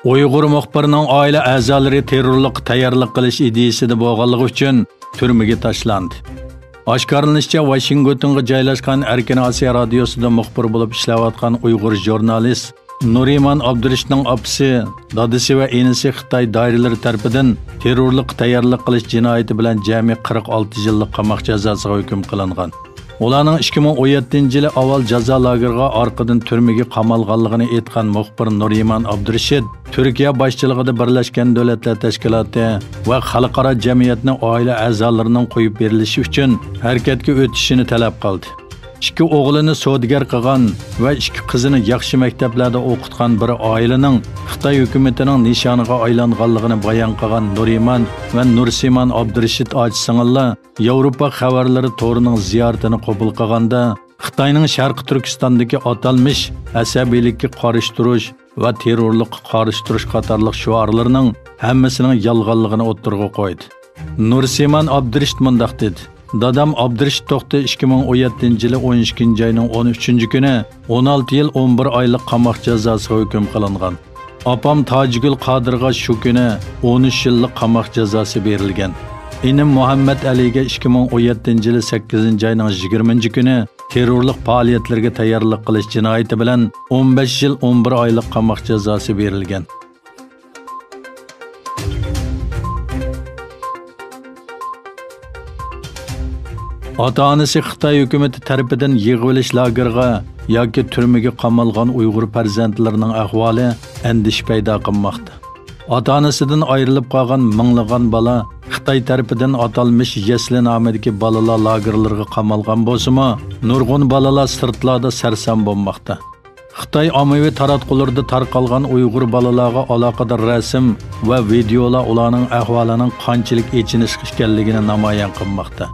Uyg'ur muxbirining oila a'zolari terrorlik tayyorlik qilish ideyasida bo'lganligi uchun turmaga tashlandi. Oshkorlanishicha, Washingtonga joylashgan Erkin Osiyo radiosida muxbir bo'lib ishlayotgan Uyg'ur jurnalist Nuriman Abdurishning opasi, dadasi va enisi Xitoy doiralari tomonidan terrorlik tayyorlik qilish jinoyati bilan jami 46 yillik qamoq jazosiga hukm qilingan. Ularning 2017-yili avval jazo lageriga orqadan turmaga qamalganligini aytgan muxbir Nuriman Abdurishid Turkiya boshchiligida Birlashgan Davlatlar Tashkiloti va xalqaro jamiyatning oila a'zolarining qo'yib berilishi uchun harakatga o'tishini talab qildi. İki o'g'lini savdogar qilgan va ikki qizini yaxshi maktablarda o'qitgan bir oilaning Xitoy hukumatining nishoniga aylanganligini bayon qilgan Nuriman va Nursiman Abdurishid ojisinlar Yevropa xabarlari to'rining ziyoratini qabul qilganda Xitoyning Sharqi Turkistondagi atalmish asabiylikka qarshi va terrorlikqa qarshi qatorliq shuarlarining hammasining yolg'onligini o'ttirg'a qo'ydi. Nursiman Abdurishid mundaq dedi: Dadam Abdurishid To'xti 2017-yili 12-oyning 13-kuni 16 yil 11 oylik qamoq jazosiga hukm qilingan. Apam Tojigul Qodirga shu kuni 13 yillik qamoq jazosi berilgan. Inim Muhammad Aliga 2017-yili 8-oyning 20-kuni terrorlik faoliyatlarga tayyorlik qilish jinoyati bilan 15 yil 11 oylik qamoq jazosi berilgan. Ota-onasi Xitoy hukumati tarafidan yig'ilish lageriga yoki turmaga qamalgan Uyg'ur farzandlarining ahvoli andish paydo qilmoqda. Ota-onasidan ayrilib qolgan minglagan bola Xitoy tarafidan atalmish Yesli nomidagi bolalar lagerlariga qamalgan bo'lsa-mu, nurg'un bolalar sirtlarda sarsam bo'lmoqda. Xitoy ommaviy taratqularda tarqalgan Uyg'ur bolalarga aloqador rasm va videolar ularning ahvolining qanchalik echinish ekanligini namoyon qilmoqda.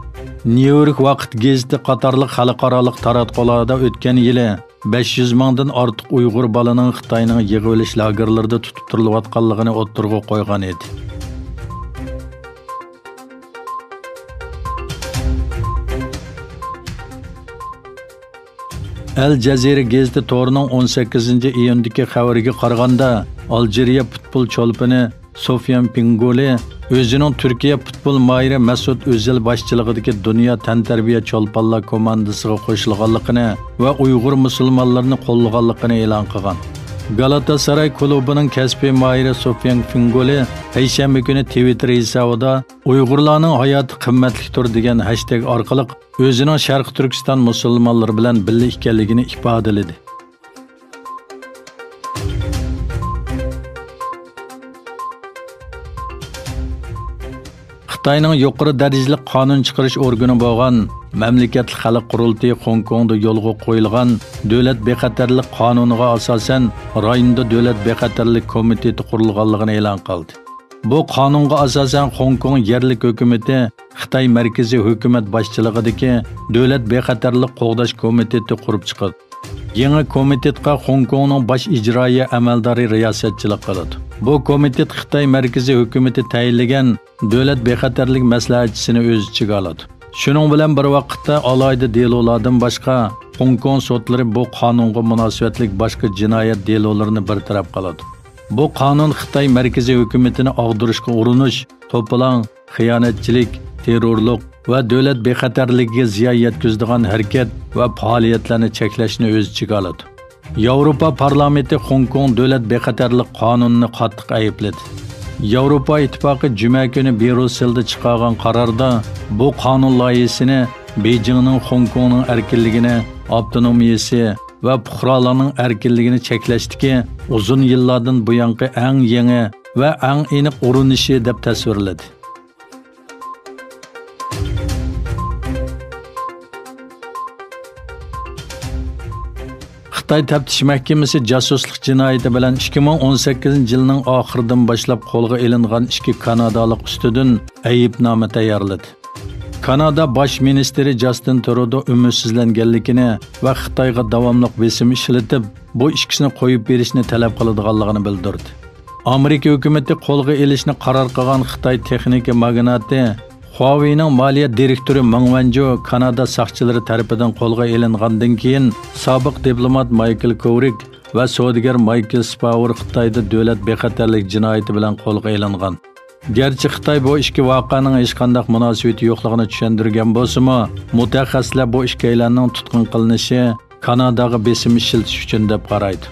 New York vaqt gazeti qatorliq xalqaro taratqularda o'tgan yili 500 mingdan ortiq Uyg'ur balaning Xitoyning yig'ilish lagerlarida tutib turilayotganligini o'ttirg'a qo'ygan edi. Al Jazeera gazeti to'rining 18-iyundagi xabariga qaraganda, Aljeriya futbol cho'lpini Sofyan Pingoli o'zining Turkiya futbol mayri Mas'ud O'zil boshchiligidagi Dunyo tantarbiya cho'lponlar komandasiga qo'shilganligini va Uyg'ur musulmonlarini qo'llaganligini e'lon qilgan. Galatasaray klubining kasbiy mayri Sofyan Pingoli payshanba kuni Twitter hisobida Uyg'urlarning hayoti qimmatlidir degan hashtag orqali o'zining Sharq Turkiston musulmonlari bilan birga ekanligini ifodaladi. Xitoyning yuqori darajali qonun chiqarish organi bo'lgan Mamlakatli xalq qurultiyi Hong Kongda yo'lga qo'yilgan davlat bexatarlik qonuniga asosan rayonda davlat bexatarlik komiteti qurilganligini e'lon qildi. Bu qonunga asosan Hong Kong yerlik hukumati Xitoy markaziy hukumat boshchiligidagi davlat bexatarlik qo'g'dash komiteti qurib chiqadi. Yangi komitetga Hong Kongning bosh ijroiya amaldori riyosatchilik qiladi. Bu komitet Xitoy markaziy hukumati tayinlagan davlat bexatarlik maslahatchisini o'z ichiga oladi. Shuning bilan bir vaqtda alayda delolardan boshqa Hong Kong sotlari bu qonunga munosabatlik boshqa jinoyat delolarini bartaraf qiladi. Bu qonun Xitoy markaziy hukumatini og'dirishga urinish, to'polon, xiyonatchilik, terrorlik va davlat bexatarligiga ziyon yetkazadigan harakat va faoliyatlarni cheklashni o'z ichiga oladi. Yevropa parlamenti Hong Kong davlat bexatarlik qonunini qattiq aybladi. Yevropa ittifoqi juma kuni Brusselda chiqargan qarorda bu qonun loyihasini Beijingning Hong Kongning erkinligini, avtonomiyasi va fuqarolarning erkinligini cheklashdiki uzun yillardan buyongi eng yangi va eng aniq urinishi deb tasvirladi. Xitoy taftish mahkamasi jasuslik jinoyati bilan 2018-yilning oxiridan boshlab qo'lga ilingan ikki kanadalik ustidan aybnoma tayyorladi. Kanada bosh ministri Justin Trudeau umidsizlanganligini va Xitoyga davomli besim ishlatib, bu ikkisini qo'yib berishni talab qiladiganligini bildirdi. Amerika hukumati qo'lga ilishni qaror qilgan Xitoy texnika magnati Huawei'ning moliya direktori Meng Wanzhou Kanada soqchilari tomonidan qo'lga ilingandan keyin sobiq diplomat Michael Kovrig va savdogar Michael Spavor Xitoyda davlat bexatarlik jinoyati bilan qo'lga olingan. Gerçi Xitoy bu ikki voqeaning hech qanday munosabati yo'qligini tushuntirgan bo'lsa-mu, mutaxassislar bu ikkilarning tutqun qilinishi Kanadaga besim ishiltish uchun deb qaraydi.